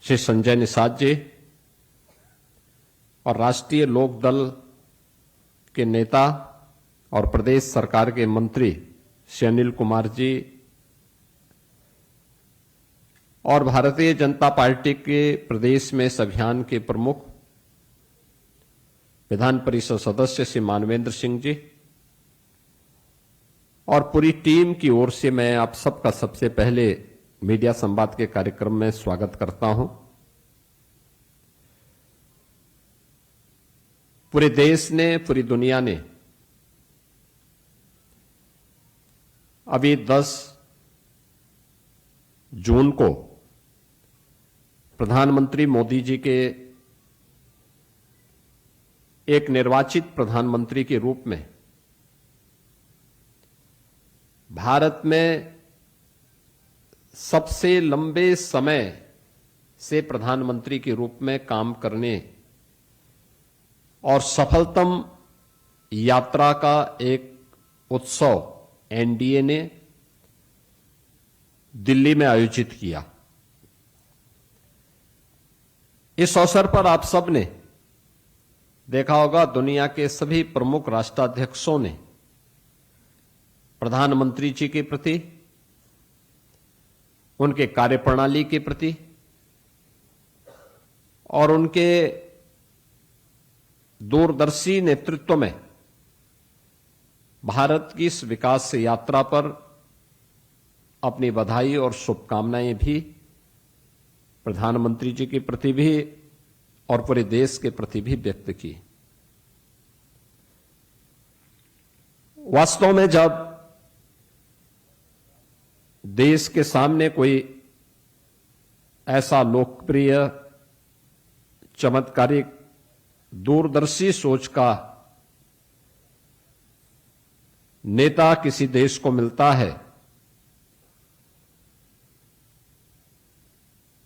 श्री संजय निषाद जी और राष्ट्रीय लोक दल के नेता और प्रदेश सरकार के मंत्री श्री अनिल कुमार जी और भारतीय जनता पार्टी के प्रदेश में इस अभियान के प्रमुख विधान परिषद सदस्य श्री मानवेंद्र सिंह जी और पूरी टीम की ओर से मैं आप सबका सबसे पहले मीडिया संवाद के कार्यक्रम में स्वागत करता हूं। पूरे देश ने, पूरी दुनिया ने अभी 10 जून को प्रधानमंत्री मोदी जी के एक निर्वाचित प्रधानमंत्री के रूप में भारत में सबसे लंबे समय से प्रधानमंत्री के रूप में काम करने और सफलतम यात्रा का एक उत्सव एनडीए ने दिल्ली में आयोजित किया। इस अवसर पर आप सब ने देखा होगा, दुनिया के सभी प्रमुख राष्ट्राध्यक्षों ने प्रधानमंत्री जी के प्रति, उनके कार्यप्रणाली के प्रति और उनके दूरदर्शी नेतृत्व में भारत की इस विकास यात्रा पर अपनी बधाई और शुभकामनाएं भी प्रधानमंत्री जी के प्रति भी और पूरे देश के प्रति भी व्यक्त की। वास्तव में जब देश के सामने कोई ऐसा लोकप्रिय, चमत्कारिक, दूरदर्शी सोच का नेता किसी देश को मिलता है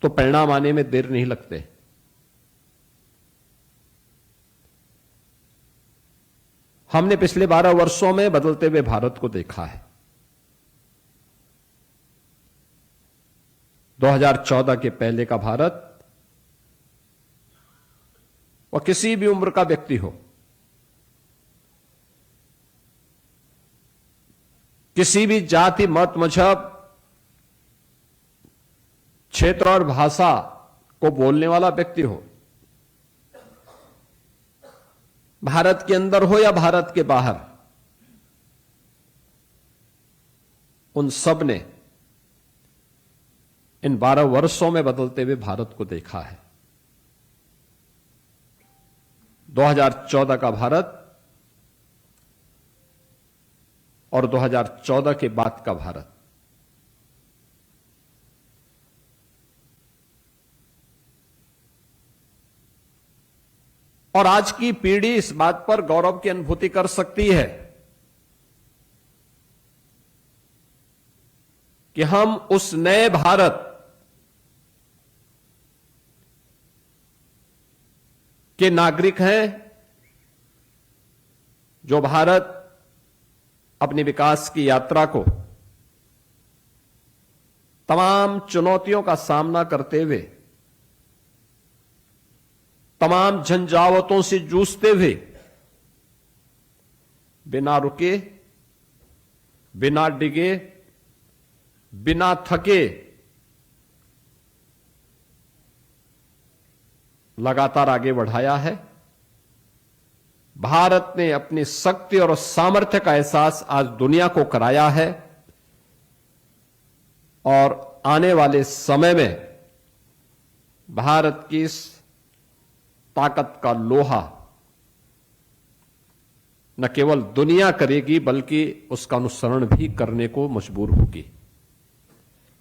तो परिणाम आने में देर नहीं लगते। हमने पिछले 12 वर्षों में बदलते हुए भारत को देखा है। 2014 के पहले का भारत, और किसी भी उम्र का व्यक्ति हो, किसी भी जाति, मत, मजहब, क्षेत्र और भाषा को बोलने वाला व्यक्ति हो, भारत के अंदर हो या भारत के बाहर, उन सब ने इन 12 वर्षों में बदलते हुए भारत को देखा है। 2014 का भारत और 2014 के बाद का भारत, और आज की पीढ़ी इस बात पर गौरव की अनुभूति कर सकती है कि हम उस नए भारत के नागरिक हैं जो भारत अपनी विकास की यात्रा को तमाम चुनौतियों का सामना करते हुए, तमाम झंझावतों से जूझते हुए, बिना रुके, बिना डिगे, बिना थके लगातार आगे बढ़ाया है। भारत ने अपनी शक्ति और सामर्थ्य का एहसास आज दुनिया को कराया है और आने वाले समय में भारत की इस ताकत का लोहा न केवल दुनिया करेगी बल्कि उसका अनुसरण भी करने को मजबूर होगी।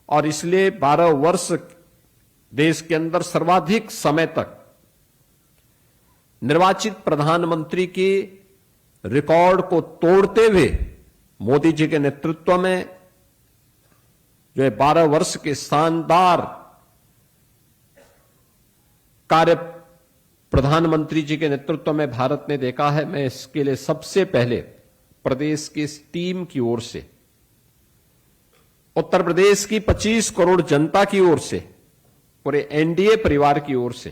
और इसलिए 12 वर्ष देश के अंदर सर्वाधिक समय तक निर्वाचित प्रधानमंत्री की रिकॉर्ड को तोड़ते हुए मोदी जी के नेतृत्व में जो 12 वर्ष के शानदार कार्य प्रधानमंत्री जी के नेतृत्व में भारत ने देखा है, मैं इसके लिए सबसे पहले प्रदेश की इस टीम की ओर से, उत्तर प्रदेश की 25 करोड़ जनता की ओर से पूरे एनडीए परिवार की ओर से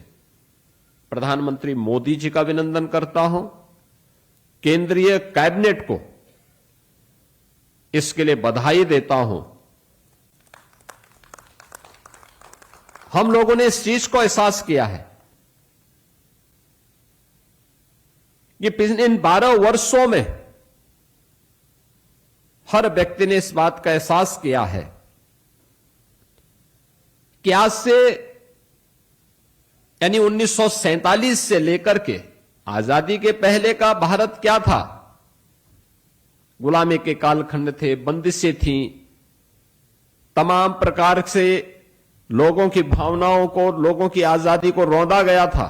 प्रधानमंत्री मोदी जी का अभिनंदन करता हूं, केंद्रीय कैबिनेट को इसके लिए बधाई देता हूं। हम लोगों ने इस चीज को एहसास किया है कि इन 12 वर्षों में हर व्यक्ति ने इस बात का एहसास किया है कि आज से यानी 1947 से लेकर के आजादी के पहले का भारत क्या था। गुलामी के कालखंड थे, बंदिशें थीं, तमाम प्रकार से लोगों की भावनाओं को, लोगों की आजादी को रौंदा गया था।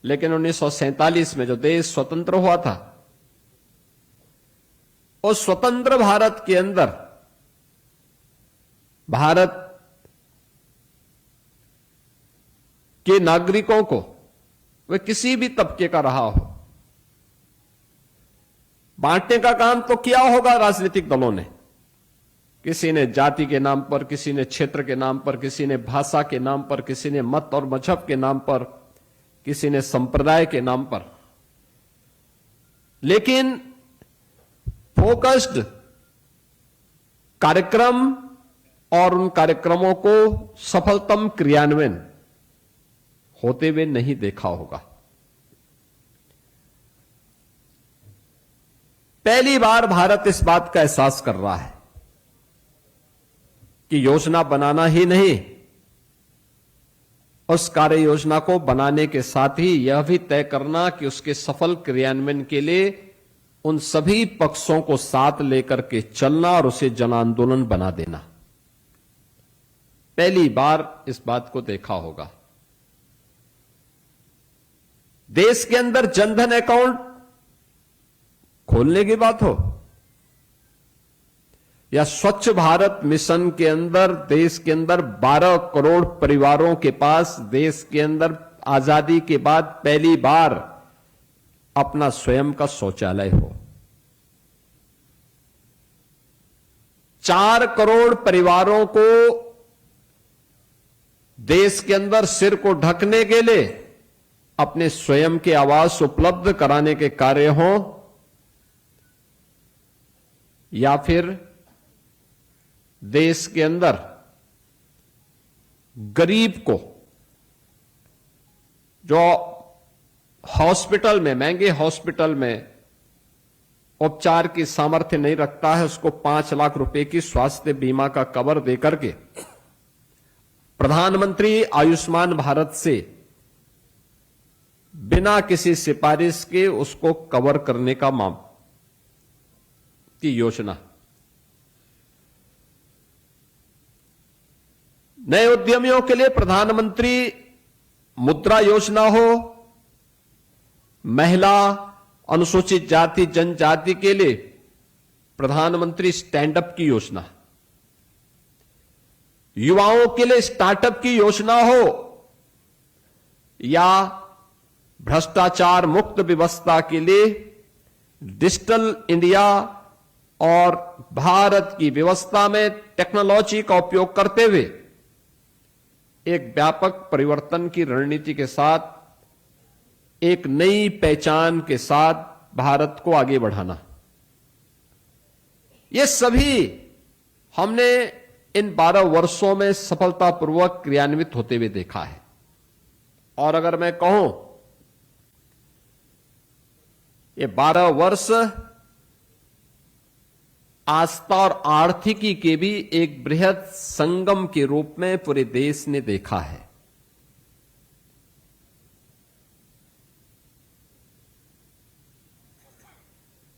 लेकिन 1947 में जो देश स्वतंत्र हुआ था, उस स्वतंत्र भारत के अंदर भारत के नागरिकों को, वे किसी भी तबके का रहा हो, बांटने का काम तो किया होगा राजनीतिक दलों ने। किसी ने जाति के नाम पर, किसी ने क्षेत्र के नाम पर, किसी ने भाषा के नाम पर, किसी ने मत और मजहब के नाम पर, किसी ने संप्रदाय के नाम पर। लेकिन फोकस्ड कार्यक्रम और उन कार्यक्रमों को सफलतम क्रियान्वयन होते हुए नहीं देखा होगा। पहली बार भारत इस बात का एहसास कर रहा है कि योजना बनाना ही नहीं, उस कार्य योजना को बनाने के साथ ही यह भी तय करना कि उसके सफल क्रियान्वयन के लिए उन सभी पक्षों को साथ लेकर के चलना और उसे जन आंदोलन बना देना। पहली बार इस बात को देखा होगा। देश के अंदर जनधन अकाउंट खोलने की बात हो या स्वच्छ भारत मिशन के अंदर देश के अंदर 12 करोड़ परिवारों के पास देश के अंदर आजादी के बाद पहली बार अपना स्वयं का शौचालय हो, 4 करोड़ परिवारों को देश के अंदर सिर को ढकने के लिए अपने स्वयं के आवास उपलब्ध कराने के कार्य हों, या फिर देश के अंदर गरीब को जो हॉस्पिटल में, महंगे हॉस्पिटल में उपचार की सामर्थ्य नहीं रखता है, उसको 5 लाख रुपए की स्वास्थ्य बीमा का कवर देकर के प्रधानमंत्री आयुष्मान भारत से बिना किसी सिफारिश के उसको कवर करने का की योजना। नए उद्यमियों के लिए प्रधानमंत्री मुद्रा योजना हो, महिला, अनुसूचित जाति जनजाति के लिए प्रधानमंत्री स्टैंड अप की योजना, युवाओं के लिए स्टार्टअप की योजना हो, या भ्रष्टाचार मुक्त व्यवस्था के लिए डिजिटल इंडिया और भारत की व्यवस्था में टेक्नोलॉजी का उपयोग करते हुए एक व्यापक परिवर्तन की रणनीति के साथ, एक नई पहचान के साथ भारत को आगे बढ़ाना। ये सभी हमने इन 12 वर्षों में सफलतापूर्वक क्रियान्वित होते हुए देखा है। और अगर मैं कहूं, ये 12 वर्ष आस्था और आर्थिकी के भी एक बृहद संगम के रूप में पूरे देश ने देखा है।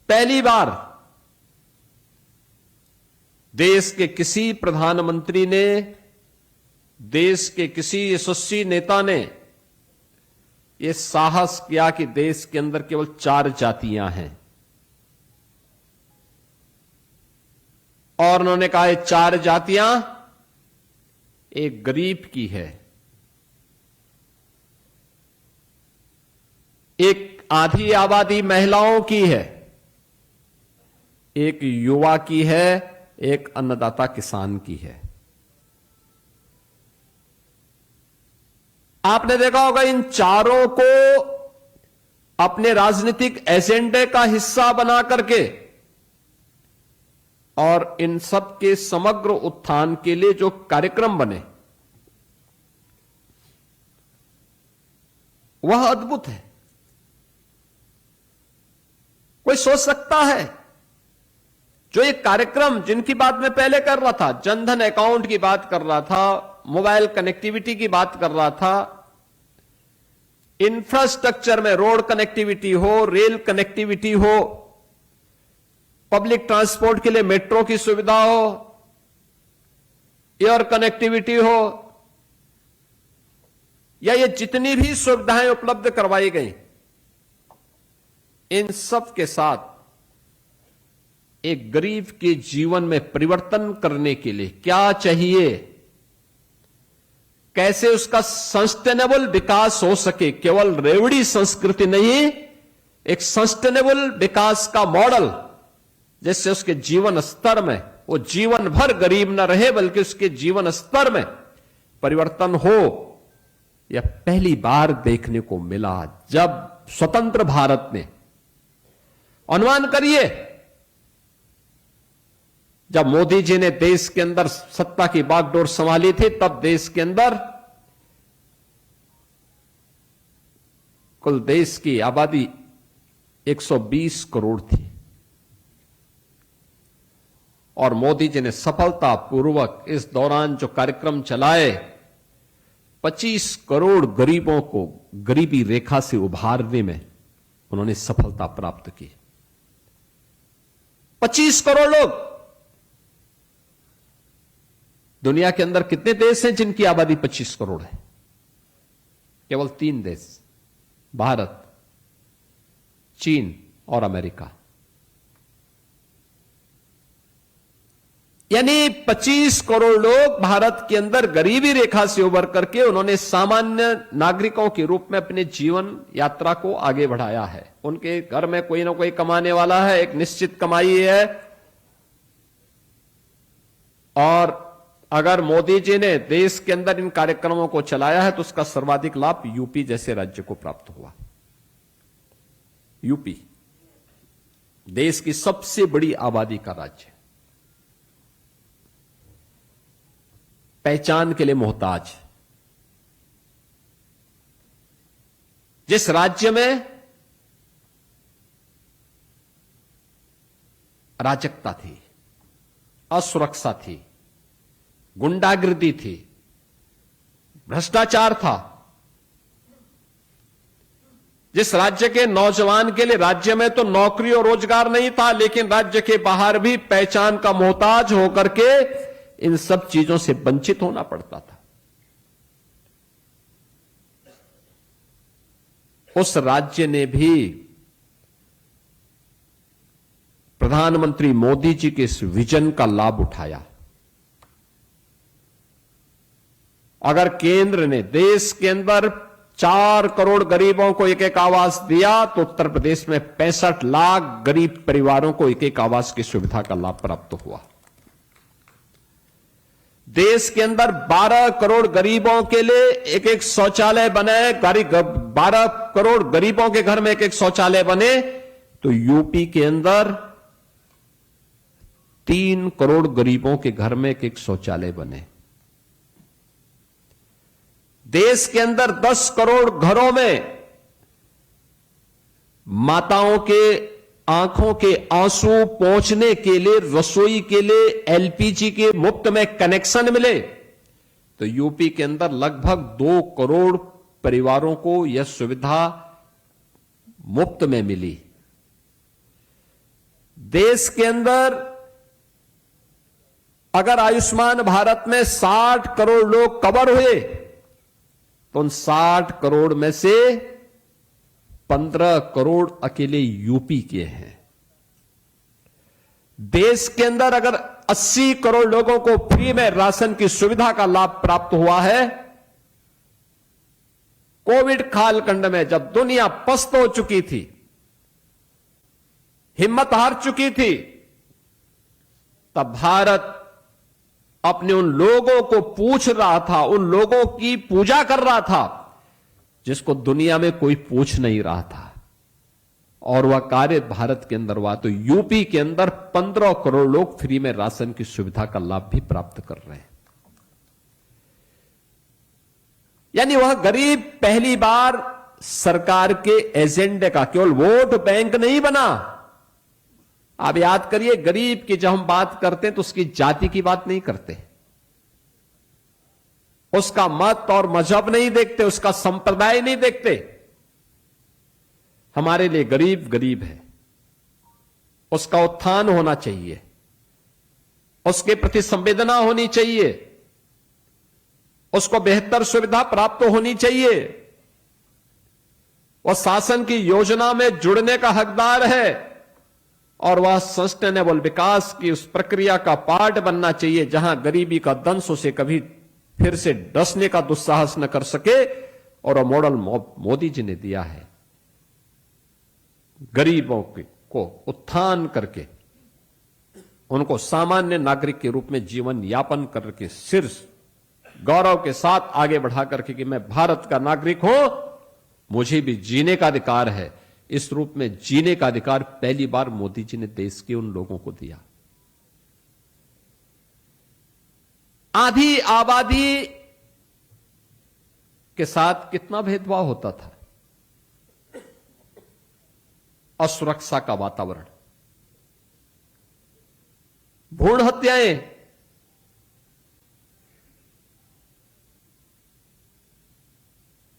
पहली बार देश के किसी प्रधानमंत्री ने, देश के किसी यशस्वी नेता ने यह साहस किया कि देश के अंदर केवल 4 जातियां हैं, और उन्होंने कहा ये 4 जातियां एक गरीब की है, एक आधी आबादी महिलाओं की है, एक युवा की है, एक अन्नदाता किसान की है। आपने देखा होगा इन चारों को अपने राजनीतिक एजेंडे का हिस्सा बना करके और इन सब के समग्र उत्थान के लिए जो कार्यक्रम बने वह अद्भुत है। कोई सोच सकता है जो ये कार्यक्रम जिनकी बात मैं पहले कर रहा था, जनधन अकाउंट की बात कर रहा था, मोबाइल कनेक्टिविटी की बात कर रहा था, इंफ्रास्ट्रक्चर में रोड कनेक्टिविटी हो, रेल कनेक्टिविटी हो, पब्लिक ट्रांसपोर्ट के लिए मेट्रो की सुविधा हो, एयर कनेक्टिविटी हो, या ये जितनी भी सुविधाएं उपलब्ध करवाई गई, इन सब के साथ एक गरीब के जीवन में परिवर्तन करने के लिए क्या चाहिए, कैसे उसका सस्टेनेबल विकास हो सके, केवल रेवड़ी संस्कृति नहीं, एक सस्टेनेबल विकास का मॉडल, जिससे उसके जीवन स्तर में वो जीवन भर गरीब न रहे बल्कि उसके जीवन स्तर में परिवर्तन हो। यह पहली बार देखने को मिला जब स्वतंत्र भारत ने, अनुमान करिए, जब मोदी जी ने देश के अंदर सत्ता की बागडोर संभाली थी, तब देश के अंदर कुल देश की आबादी 120 करोड़ थी और मोदी जी ने सफलतापूर्वक इस दौरान जो कार्यक्रम चलाए, 25 करोड़ गरीबों को गरीबी रेखा से उभारने में उन्होंने सफलता प्राप्त की। 25 करोड़ लोग। दुनिया के अंदर कितने देश हैं जिनकी आबादी 25 करोड़ है? केवल 3 देश, भारत, चीन और अमेरिका। यानी 25 करोड़ लोग भारत के अंदर गरीबी रेखा से उबर करके उन्होंने सामान्य नागरिकों के रूप में अपने जीवन यात्रा को आगे बढ़ाया है। उनके घर में कोई ना कोई कमाने वाला है, एक निश्चित कमाई है, और अगर मोदी जी ने देश के अंदर इन कार्यक्रमों को चलाया है तो उसका सर्वाधिक लाभ यूपी जैसे राज्य को प्राप्त हुआ। यूपी देश की सबसे बड़ी आबादी का राज्य, पहचान के लिए मोहताज, जिस राज्य में अराजकता थी, असुरक्षा थी, गुंडागिर्दी थी, भ्रष्टाचार था, जिस राज्य के नौजवान के लिए राज्य में तो नौकरी और रोजगार नहीं था, लेकिन राज्य के बाहर भी पहचान का मोहताज होकर के इन सब चीजों से वंचित होना पड़ता था, उस राज्य ने भी प्रधानमंत्री मोदी जी के इस विजन का लाभ उठाया। अगर केंद्र ने देश के अंदर 4 करोड़ गरीबों को एक एक आवास दिया तो उत्तर प्रदेश में 65 लाख गरीब परिवारों को एक एक आवास की सुविधा का लाभ प्राप्त हुआ। देश के अंदर 12 करोड़ गरीबों के लिए एक एक शौचालय बने, 12 करोड़ गरीबों के घर में एक एक शौचालय बने, तो यूपी के अंदर 3 करोड़ गरीबों के घर में एक एक शौचालय बने। देश के अंदर 10 करोड़ घरों में माताओं के आंखों के आंसू पहुंचने के लिए, रसोई के लिए एलपीजी के मुफ्त में कनेक्शन मिले, तो यूपी के अंदर लगभग 2 करोड़ परिवारों को यह सुविधा मुफ्त में मिली। देश के अंदर अगर आयुष्मान भारत में 60 करोड़ लोग कवर हुए तो उन 60 करोड़ में से 15 करोड़ अकेले यूपी के हैं। देश के अंदर अगर 80 करोड़ लोगों को फ्री में राशन की सुविधा का लाभ प्राप्त हुआ है, कोविड कालखंड में जब दुनिया पस्त हो चुकी थी, हिम्मत हार चुकी थी, तब भारत अपने उन लोगों को पूछ रहा था, उन लोगों की पूजा कर रहा था जिसको दुनिया में कोई पूछ नहीं रहा था, और वह कार्य भारत के अंदर हुआ। तो यूपी के अंदर 15 करोड़ लोग फ्री में राशन की सुविधा का लाभ भी प्राप्त कर रहे हैं। यानी वह गरीब पहली बार सरकार के एजेंडे का केवल वोट बैंक नहीं बना। आप याद करिए, गरीब की जब हम बात करते हैं तो उसकी जाति की बात नहीं करते, उसका मत और मजहब नहीं देखते, उसका संप्रदाय नहीं देखते। हमारे लिए गरीब गरीब है, उसका उत्थान होना चाहिए, उसके प्रति संवेदना होनी चाहिए, उसको बेहतर सुविधा प्राप्त होनी चाहिए, वह शासन की योजना में जुड़ने का हकदार है, और वह सस्टेनेबल विकास की उस प्रक्रिया का पार्ट बनना चाहिए जहां गरीबी का दंश उसे कभी फिर से डसने का दुस्साहस न कर सके। और वह मॉडल मोदी जी ने दिया है, गरीबों को उत्थान करके उनको सामान्य नागरिक के रूप में जीवन यापन करके शीर्ष गौरव के साथ आगे बढ़ा करके कि मैं भारत का नागरिक हूं, मुझे भी जीने का अधिकार है। इस रूप में जीने का अधिकार पहली बार मोदी जी ने देश के उन लोगों को दिया। आधी आबादी के साथ कितना भेदभाव होता था, असुरक्षा का वातावरण, भ्रूण हत्याएं,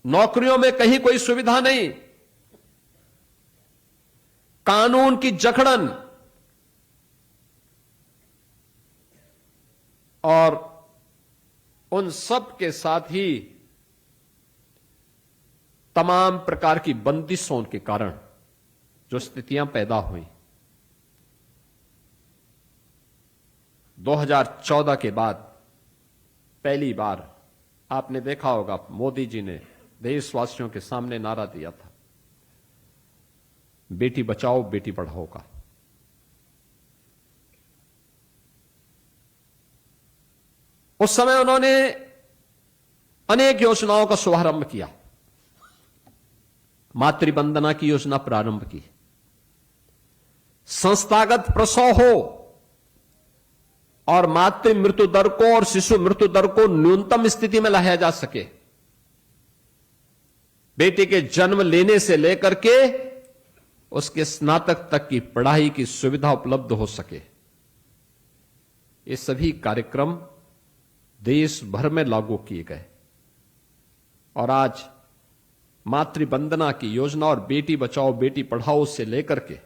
नौकरियों में कहीं कोई सुविधा नहीं, कानून की जकड़न, और उन सब के साथ ही तमाम प्रकार की बंदिशों के कारण जो स्थितियां पैदा हुई। 2014 के बाद पहली बार आपने देखा होगा मोदी जी ने देशवासियों के सामने नारा दिया था, बेटी बचाओ बेटी पढ़ाओ का। उस समय उन्होंने अनेक योजनाओं का शुभारंभ किया, मातृवंदना की योजना प्रारंभ की, संस्थागत प्रसव हो और मातृ मृत्यु दर को और शिशु मृत्यु दर को न्यूनतम स्थिति में लाया जा सके, बेटी के जन्म लेने से लेकर के उसके स्नातक तक की पढ़ाई की सुविधा उपलब्ध हो सके। ये सभी कार्यक्रम देश भर में लागू किए गए, और आज मातृवंदना की योजना और बेटी बचाओ बेटी पढ़ाओ से लेकर के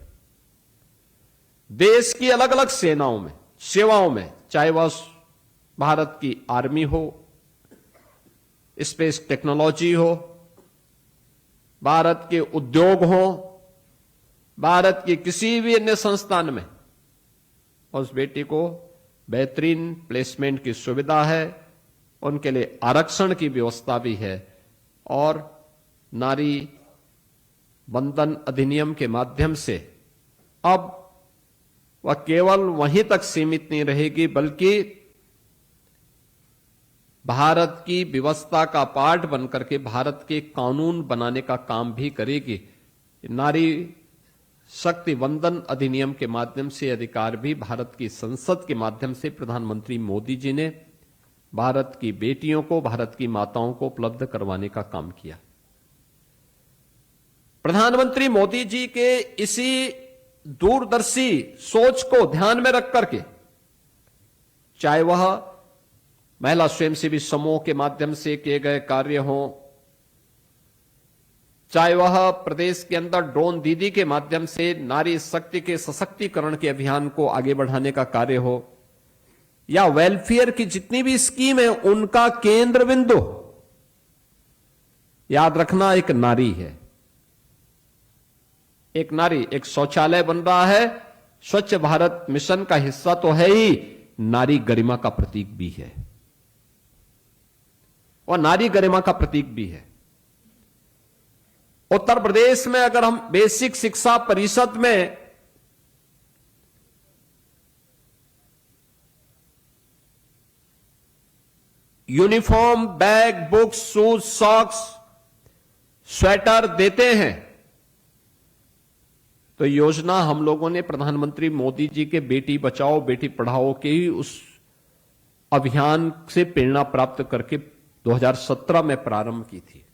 देश की अलग अलग सेवाओं में, चाहे वह भारत की आर्मी हो, स्पेस टेक्नोलॉजी हो, भारत के उद्योग हो, भारत के किसी भी अन्य संस्थान में उस बेटी को बेहतरीन प्लेसमेंट की सुविधा है, उनके लिए आरक्षण की व्यवस्था भी है, और नारी बंधन अधिनियम के माध्यम से अब वह केवल वहीं तक सीमित नहीं रहेगी, बल्कि भारत की व्यवस्था का पार्ट बनकर के भारत के कानून बनाने का काम भी करेगी। नारी शक्ति वंदन अधिनियम के माध्यम से अधिकार भी भारत की संसद के माध्यम से प्रधानमंत्री मोदी जी ने भारत की बेटियों को, भारत की माताओं को उपलब्ध करवाने का काम किया। प्रधानमंत्री मोदी जी के इसी दूरदर्शी सोच को ध्यान में रख करके, चाहे वह महिला स्वयंसेवी समूह के माध्यम से किए गए कार्य हों, चाहे वह प्रदेश के अंदर ड्रोन दीदी के माध्यम से नारी शक्ति के सशक्तिकरण के अभियान को आगे बढ़ाने का कार्य हो, या वेलफेयर की जितनी भी स्कीम है उनका केंद्र बिंदु याद रखना एक नारी है। एक नारी, एक शौचालय बन रहा है, स्वच्छ भारत मिशन का हिस्सा तो है ही, नारी गरिमा का प्रतीक भी है, और नारी गरिमा का प्रतीक भी है। उत्तर प्रदेश में अगर हम बेसिक शिक्षा परिषद में uniform, bag, books, shoes, socks sweater देते हैं, तो योजना हम लोगों ने प्रधानमंत्री मोदी जी के बेटी बचाओ बेटी पढ़ाओ के ही उस अभियान से प्रेरणा प्राप्त करके 2017 में प्रारंभ की थी।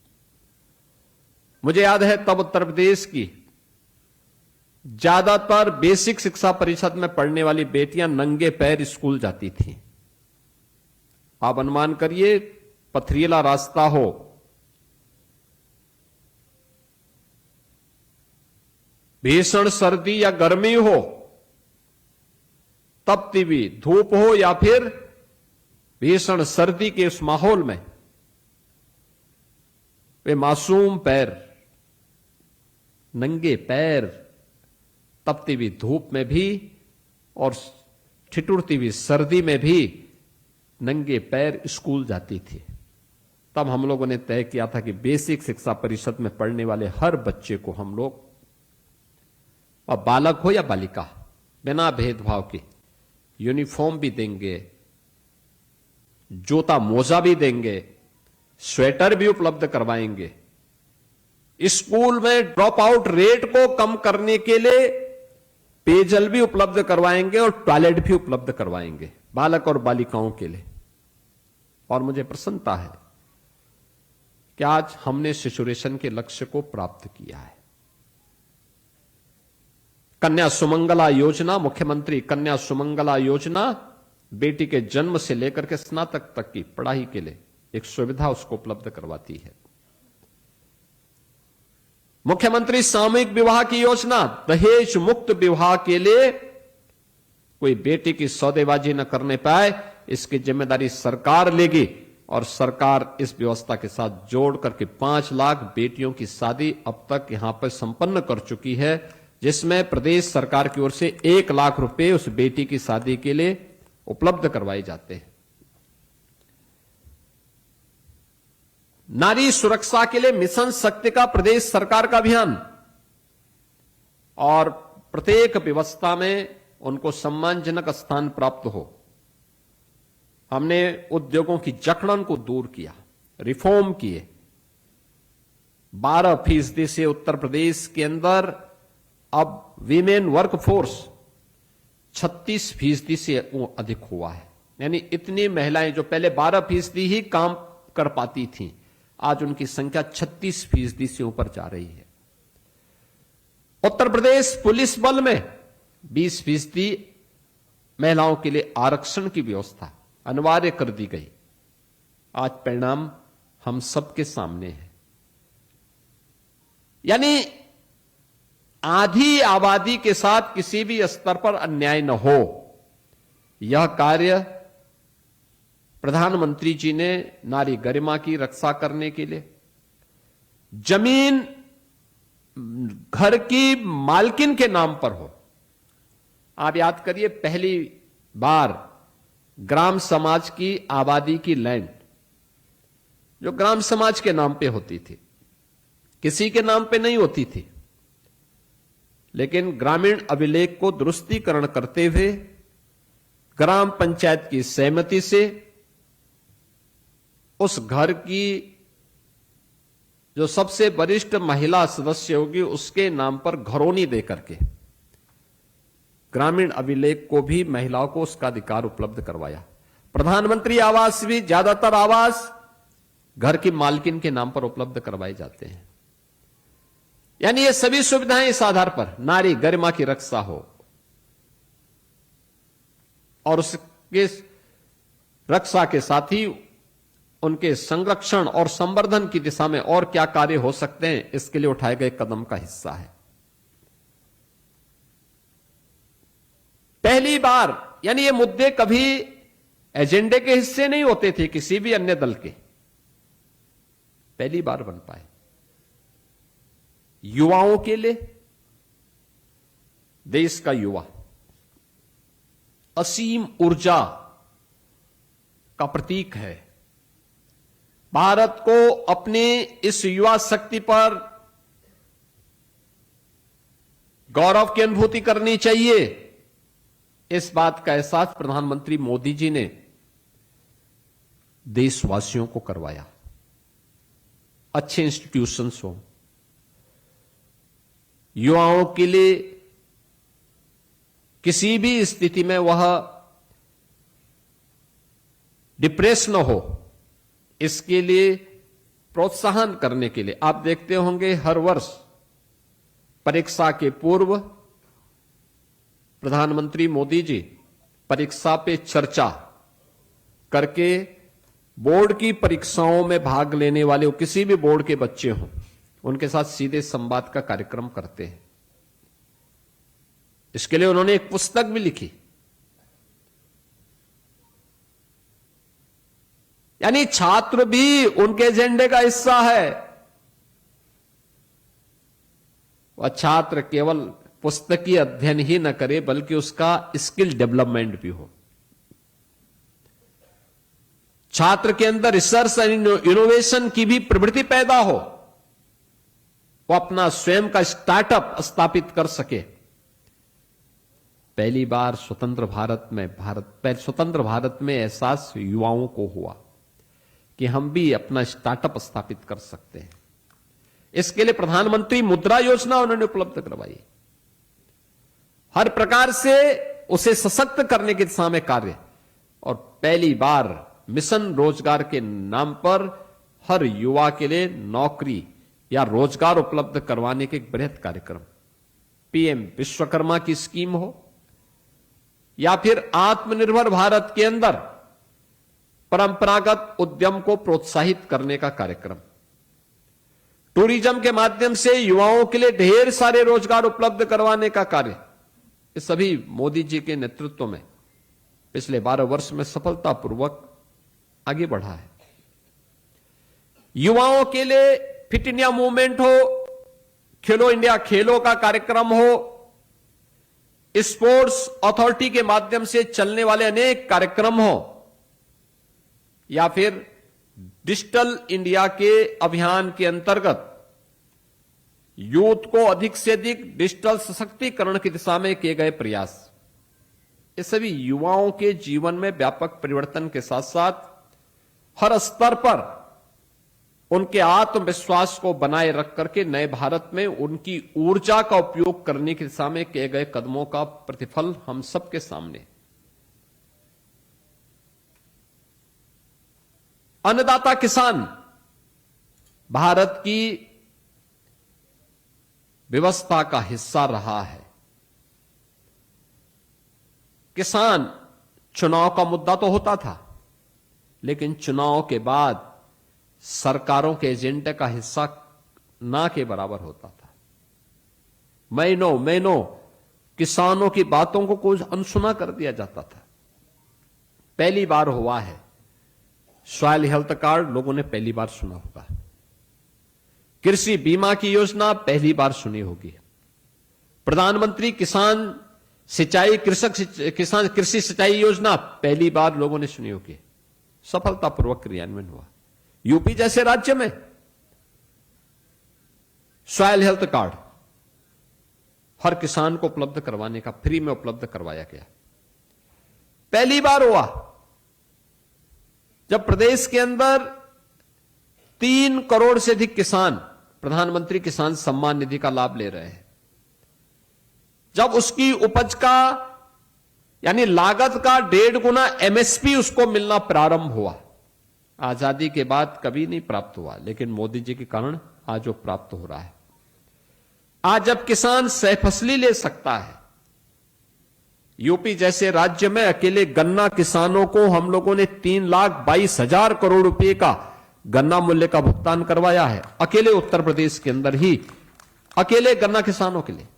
मुझे याद है तब उत्तर प्रदेश की ज्यादातर बेसिक शिक्षा परिषद में पढ़ने वाली बेटियां नंगे पैर स्कूल जाती थीं। आप अनुमान करिए, पथरीला रास्ता हो, भीषण सर्दी या गर्मी हो, तपती हुई धूप हो या फिर भीषण सर्दी के उस माहौल में वे मासूम पैर, नंगे पैर, तपती हुई धूप में भी और ठिठुरती हुई सर्दी में भी नंगे पैर स्कूल जाती थी। तब हम लोगों ने तय किया था कि बेसिक शिक्षा परिषद में पढ़ने वाले हर बच्चे को हम लोग, और बालक हो या बालिका, बिना भेदभाव के यूनिफॉर्म भी देंगे, जूता मोजा भी देंगे, स्वेटर भी उपलब्ध करवाएंगे। स्कूल में ड्रॉप आउट रेट को कम करने के लिए पेयजल भी उपलब्ध करवाएंगे और टॉयलेट भी उपलब्ध करवाएंगे बालक और बालिकाओं के लिए। और मुझे प्रसन्नता है कि आज हमने शिशुरेशन के लक्ष्य को प्राप्त किया है। कन्या सुमंगला योजना, मुख्यमंत्री कन्या सुमंगला योजना बेटी के जन्म से लेकर के स्नातक तक की पढ़ाई के लिए एक सुविधा उसको उपलब्ध करवाती है। मुख्यमंत्री सामूहिक विवाह की योजना, दहेज मुक्त विवाह के लिए कोई बेटी की सौदेबाजी न करने पाए, इसकी जिम्मेदारी सरकार लेगी। और सरकार इस व्यवस्था के साथ जोड़ करके 5 लाख बेटियों की शादी अब तक यहां पर संपन्न कर चुकी है, जिसमें प्रदेश सरकार की ओर से 1 लाख रुपए उस बेटी की शादी के लिए उपलब्ध करवाए जाते हैं। नारी सुरक्षा के लिए मिशन शक्ति का प्रदेश सरकार का अभियान, और प्रत्येक व्यवस्था में उनको सम्मानजनक स्थान प्राप्त हो। हमने उद्योगों की जकड़न को दूर किया, रिफॉर्म किए। 12% से उत्तर प्रदेश के अंदर अब वीमेन वर्कफोर्स 36% से अधिक हुआ है। यानी इतनी महिलाएं जो पहले 12% ही काम कर पाती थीं, आज उनकी संख्या 36% से ऊपर जा रही है। उत्तर प्रदेश पुलिस बल में 20% महिलाओं के लिए आरक्षण की व्यवस्था अनिवार्य कर दी गई। आज परिणाम हम सबके सामने है। यानी आधी आबादी के साथ किसी भी स्तर पर अन्याय न हो, यह कार्य प्रधानमंत्री जी ने नारी गरिमा की रक्षा करने के लिए, जमीन घर की मालकिन के नाम पर हो। आप याद करिए, पहली बार ग्राम समाज की आबादी की लैंड जो ग्राम समाज के नाम पे होती थी, किसी के नाम पे नहीं होती थी, लेकिन ग्रामीण अभिलेख को दुरुस्तीकरण करते हुए ग्राम पंचायत की सहमति से उस घर की जो सबसे वरिष्ठ महिला सदस्य होगी उसके नाम पर घरौनी देकर के ग्रामीण अभिलेख को भी महिलाओं को उसका अधिकार उपलब्ध करवाया। प्रधानमंत्री आवास भी ज्यादातर आवास घर की मालकिन के नाम पर उपलब्ध करवाए जाते हैं। यानी ये सभी सुविधाएं इस आधार पर नारी गरिमा की रक्षा हो, और उसके रक्षा के साथ ही उनके संरक्षण और संवर्धन की दिशा में और क्या कार्य हो सकते हैं, इसके लिए उठाए गए कदम का हिस्सा है। पहली बार, यानी ये मुद्दे कभी एजेंडे के हिस्से नहीं होते थे किसी भी अन्य दल के, पहली बार बन पाए। युवाओं के लिए, देश का युवा असीम ऊर्जा का प्रतीक है। भारत को अपने इस युवा शक्ति पर गौरव की अनुभूति करनी चाहिए। इस बात का एहसास प्रधानमंत्री मोदी जी ने देशवासियों को करवाया। अच्छे इंस्टीट्यूशंस हो, युवाओं के लिए किसी भी स्थिति में वह डिप्रेस न हो, इसके लिए प्रोत्साहन करने के लिए आप देखते होंगे हर वर्ष परीक्षा के पूर्व प्रधानमंत्री मोदी जी परीक्षा पे चर्चा करके बोर्ड की परीक्षाओं में भाग लेने वाले किसी भी बोर्ड के बच्चे हों, उनके साथ सीधे संवाद का कार्यक्रम करते हैं। इसके लिए उन्होंने एक पुस्तक भी लिखी। यानी छात्र भी उनके एजेंडे का हिस्सा है। वह छात्र केवल पुस्तकीय अध्ययन ही न करे बल्कि उसका स्किल डेवलपमेंट भी हो। छात्र के अंदर रिसर्च एंड इनोवेशन की भी प्रवृत्ति पैदा हो, वो अपना स्वयं का स्टार्टअप स्थापित कर सके। पहली बार स्वतंत्र भारत में एहसास युवाओं को हुआ कि हम भी अपना स्टार्टअप स्थापित कर सकते हैं। इसके लिए प्रधानमंत्री मुद्रा योजना उन्होंने उपलब्ध करवाई। हर प्रकार से उसे सशक्त करने की दिशा में कार्य, और पहली बार मिशन रोजगार के नाम पर हर युवा के लिए नौकरी या रोजगार उपलब्ध करवाने के एक बृहद कार्यक्रम, पीएम विश्वकर्मा की स्कीम हो या फिर आत्मनिर्भर भारत के अंदर परंपरागत उद्यम को प्रोत्साहित करने का कार्यक्रम, टूरिज्म के माध्यम से युवाओं के लिए ढेर सारे रोजगार उपलब्ध करवाने का कार्य, ये सभी मोदी जी के नेतृत्व में पिछले 12 वर्ष में सफलतापूर्वक आगे बढ़ा है। युवाओं के लिए फिट इंडिया मूवमेंट हो, खेलो इंडिया खेलो का कार्यक्रम हो, स्पोर्ट्स अथॉरिटी के माध्यम से चलने वाले अनेक कार्यक्रम हो, या फिर डिजिटल इंडिया के अभियान के अंतर्गत यूथ को अधिक से अधिक डिजिटल सशक्तिकरण की दिशा में किए गए प्रयास, ये सभी युवाओं के जीवन में व्यापक परिवर्तन के साथ साथ हर स्तर पर उनके आत्मविश्वास को बनाए रख करके नए भारत में उनकी ऊर्जा का उपयोग करने की दिशा में किए गए कदमों का प्रतिफल हम सबके सामने। अन्नदाता किसान भारत की व्यवस्था का हिस्सा रहा है। किसान चुनाव का मुद्दा तो होता था, लेकिन चुनाव के बाद सरकारों के एजेंडे का हिस्सा ना के बराबर होता था। महीनों किसानों की बातों को कुछ अनसुना कर दिया जाता था। पहली बार हुआ है सॉइल हेल्थ कार्ड, लोगों ने पहली बार सुना होगा। कृषि बीमा की योजना पहली बार सुनी होगी। प्रधानमंत्री कृषि सिंचाई योजना पहली बार लोगों ने सुनी होगी। सफलतापूर्वक क्रियान्वयन हुआ। यूपी जैसे राज्य में सॉइल हेल्थ कार्ड हर किसान को उपलब्ध करवाने का, फ्री में उपलब्ध करवाया गया। पहली बार हुआ जब प्रदेश के अंदर 3 करोड़ से अधिक किसान प्रधानमंत्री किसान सम्मान निधि का लाभ ले रहे हैं। जब उसकी उपज का यानी लागत का 1.5 गुना एमएसपी उसको मिलना प्रारंभ हुआ। आजादी के बाद कभी नहीं प्राप्त हुआ, लेकिन मोदी जी के कारण आज वो प्राप्त हो रहा है। आज जब किसान सहफसली ले सकता है, यूपी जैसे राज्य में अकेले गन्ना किसानों को हम लोगों ने 3,22,000 करोड़ रुपए का गन्ना मूल्य का भुगतान करवाया है। अकेले उत्तर प्रदेश के अंदर ही अकेले गन्ना किसानों के लिए।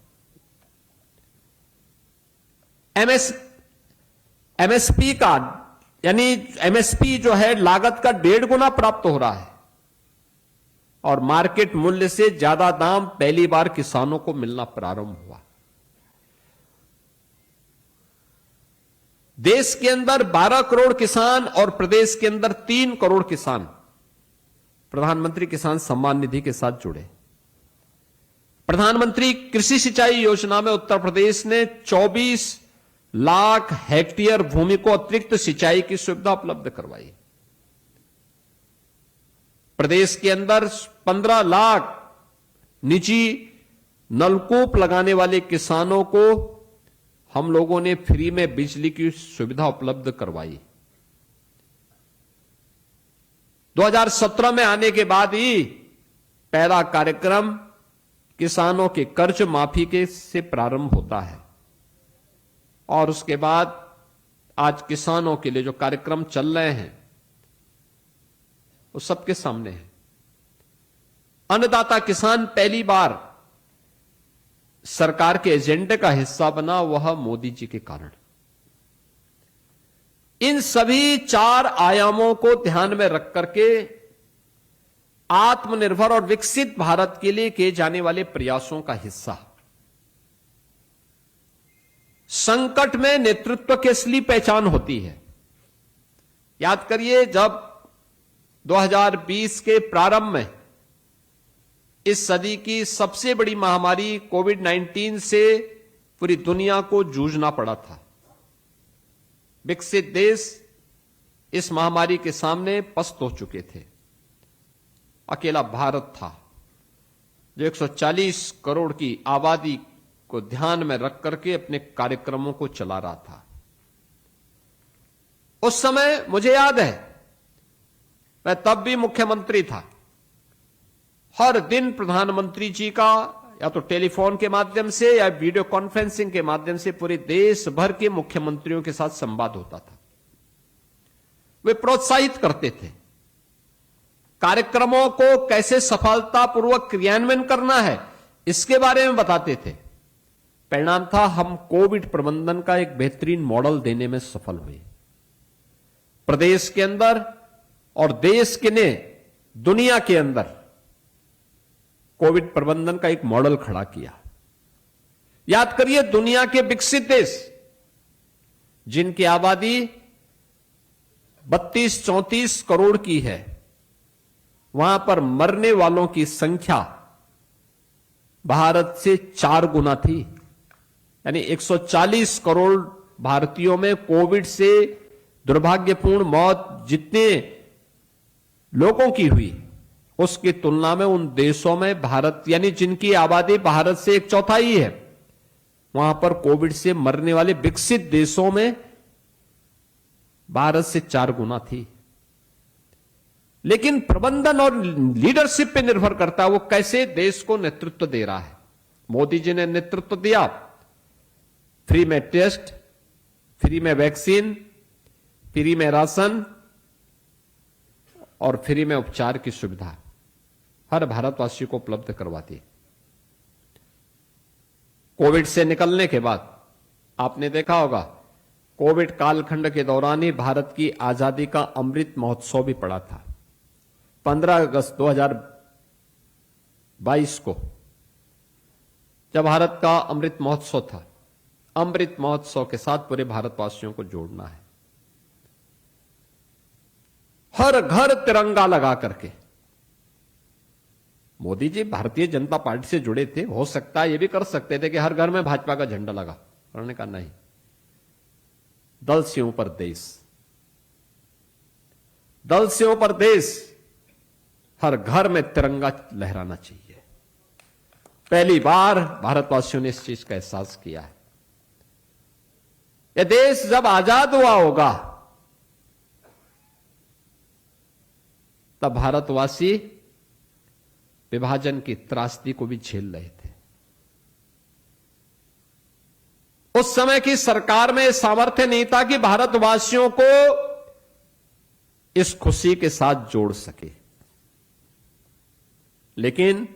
एमएसपी का यानी एमएसपी जो है लागत का 1.5 गुना प्राप्त हो रहा है, और मार्केट मूल्य से ज्यादा दाम पहली बार किसानों को मिलना प्रारंभ हुआ। देश के अंदर 12 करोड़ किसान और प्रदेश के अंदर 3 करोड़ किसान प्रधानमंत्री किसान सम्मान निधि के साथ जुड़े। प्रधानमंत्री कृषि सिंचाई योजना में उत्तर प्रदेश ने 24 लाख हेक्टेयर भूमि को अतिरिक्त सिंचाई की सुविधा उपलब्ध करवाई। प्रदेश के अंदर 15 लाख निजी नलकूप लगाने वाले किसानों को हम लोगों ने फ्री में बिजली की सुविधा उपलब्ध करवाई। 2017 में आने के बाद ही पहला कार्यक्रम किसानों के कर्ज माफी के से प्रारंभ होता है और उसके बाद आज किसानों के लिए जो कार्यक्रम चल रहे हैं वो सबके सामने है। अन्नदाता किसान पहली बार सरकार के एजेंडे का हिस्सा बना, वह मोदी जी के कारण। इन सभी 4 आयामों को ध्यान में रख करके आत्मनिर्भर और विकसित भारत के लिए किए जाने वाले प्रयासों का हिस्सा संकट में नेतृत्व की असली पहचान होती है। याद करिए, जब 2020 के प्रारंभ में इस सदी की सबसे बड़ी महामारी कोविड-19 से पूरी दुनिया को जूझना पड़ा था, विकसित देश इस महामारी के सामने पस्त हो चुके थे। अकेला भारत था जो 140 करोड़ की आबादी को ध्यान में रख करके अपने कार्यक्रमों को चला रहा था। उस समय मुझे याद है, मैं तब भी मुख्यमंत्री था। हर दिन प्रधानमंत्री जी का या तो टेलीफोन के माध्यम से या वीडियो कॉन्फ्रेंसिंग के माध्यम से पूरे देश भर के मुख्यमंत्रियों के साथ संवाद होता था। वे प्रोत्साहित करते थे, कार्यक्रमों को कैसे सफलतापूर्वक क्रियान्वयन करना है इसके बारे में बताते थे। परिणाम था, हम कोविड प्रबंधन का एक बेहतरीन मॉडल देने में सफल हुए। प्रदेश के अंदर और देश के ने दुनिया के अंदर कोविड प्रबंधन का एक मॉडल खड़ा किया। याद करिए, दुनिया के विकसित देश जिनकी आबादी 32-34 करोड़ की है, वहां पर मरने वालों की संख्या भारत से 4 गुना थी। यानी 140 करोड़ भारतीयों में कोविड से दुर्भाग्यपूर्ण मौत जितने लोगों की हुई, उसकी तुलना में उन देशों में भारत, यानी जिनकी आबादी भारत से 1/4 है, वहां पर कोविड से मरने वाले विकसित देशों में भारत से 4 गुना थी। लेकिन प्रबंधन और लीडरशिप पे निर्भर करता है वो कैसे देश को नेतृत्व दे रहा है। मोदी जी ने नेतृत्व दिया, फ्री में टेस्ट, फ्री में वैक्सीन, फ्री में राशन और फ्री में उपचार की सुविधा हर भारतवासी को उपलब्ध करवाती। कोविड से निकलने के बाद आपने देखा होगा, कोविड कालखंड के दौरान ही भारत की आजादी का अमृत महोत्सव भी पड़ा था। 15 अगस्त 2022 को जब भारत का अमृत महोत्सव था, अमृत महोत्सव के साथ पूरे भारतवासियों को जोड़ना है। हर घर तिरंगा लगा करके, मोदी जी भारतीय जनता पार्टी से जुड़े थे, हो सकता है ये भी कर सकते थे कि हर घर में भाजपा का झंडा लगा, उन्होंने कहा नहीं, दल से ऊपर देश, दल से ऊपर देश, हर घर में तिरंगा लहराना चाहिए। पहली बार भारतवासियों ने इस चीज का एहसास किया है। यह देश जब आजाद हुआ होगा तब भारतवासी विभाजन की त्रासदी को भी झेल रहे थे। उस समय की सरकार में सामर्थ्य नहीं था कि भारतवासियों को इस खुशी के साथ जोड़ सके। लेकिन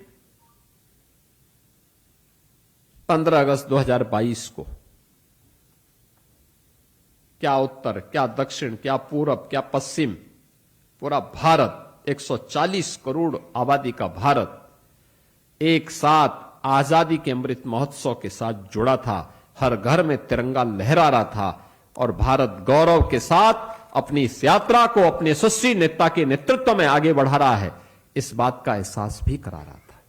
15 अगस्त 2022 को क्या उत्तर, क्या दक्षिण, क्या पूरब, क्या पश्चिम, पूरा भारत, 140 करोड़ आबादी का भारत एक साथ आजादी के अमृत महोत्सव के साथ जुड़ा था। हर घर में तिरंगा लहरा रहा था और भारत गौरव के साथ अपनी इस यात्रा को अपने यशस्वी नेता के नेतृत्व में आगे बढ़ा रहा है, इस बात का एहसास भी करा रहा था।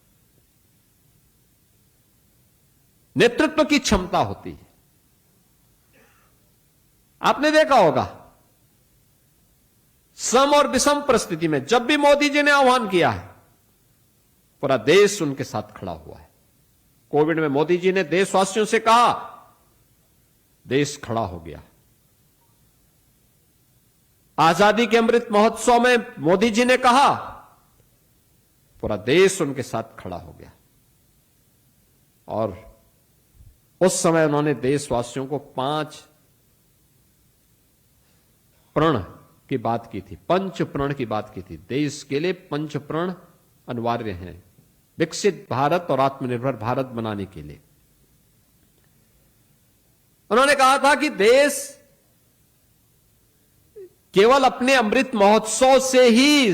नेतृत्व की क्षमता होती है। आपने देखा होगा, सम और विषम परिस्थिति में जब भी मोदी जी ने आह्वान किया है, पूरा देश उनके साथ खड़ा हुआ है। कोविड में मोदी जी ने देशवासियों से कहा, देश खड़ा हो गया। आजादी के अमृत महोत्सव में मोदी जी ने कहा, पूरा देश उनके साथ खड़ा हो गया। और उस समय उन्होंने देशवासियों को 5 प्रण की बात की थी, 5 प्रण की बात की थी। देश के लिए 5 प्रण अनिवार्य हैं विकसित भारत और आत्मनिर्भर भारत बनाने के लिए। उन्होंने कहा था कि देश केवल अपने अमृत महोत्सव से ही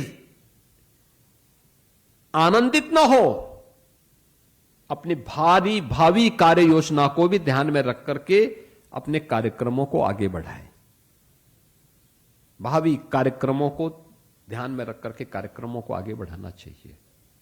आनंदित न हो, अपनी भावी कार्य योजना को भी ध्यान में रख करके अपने कार्यक्रमों को आगे बढ़ाए। भावी कार्यक्रमों को ध्यान में रख करके कार्यक्रमों को आगे बढ़ाना चाहिए।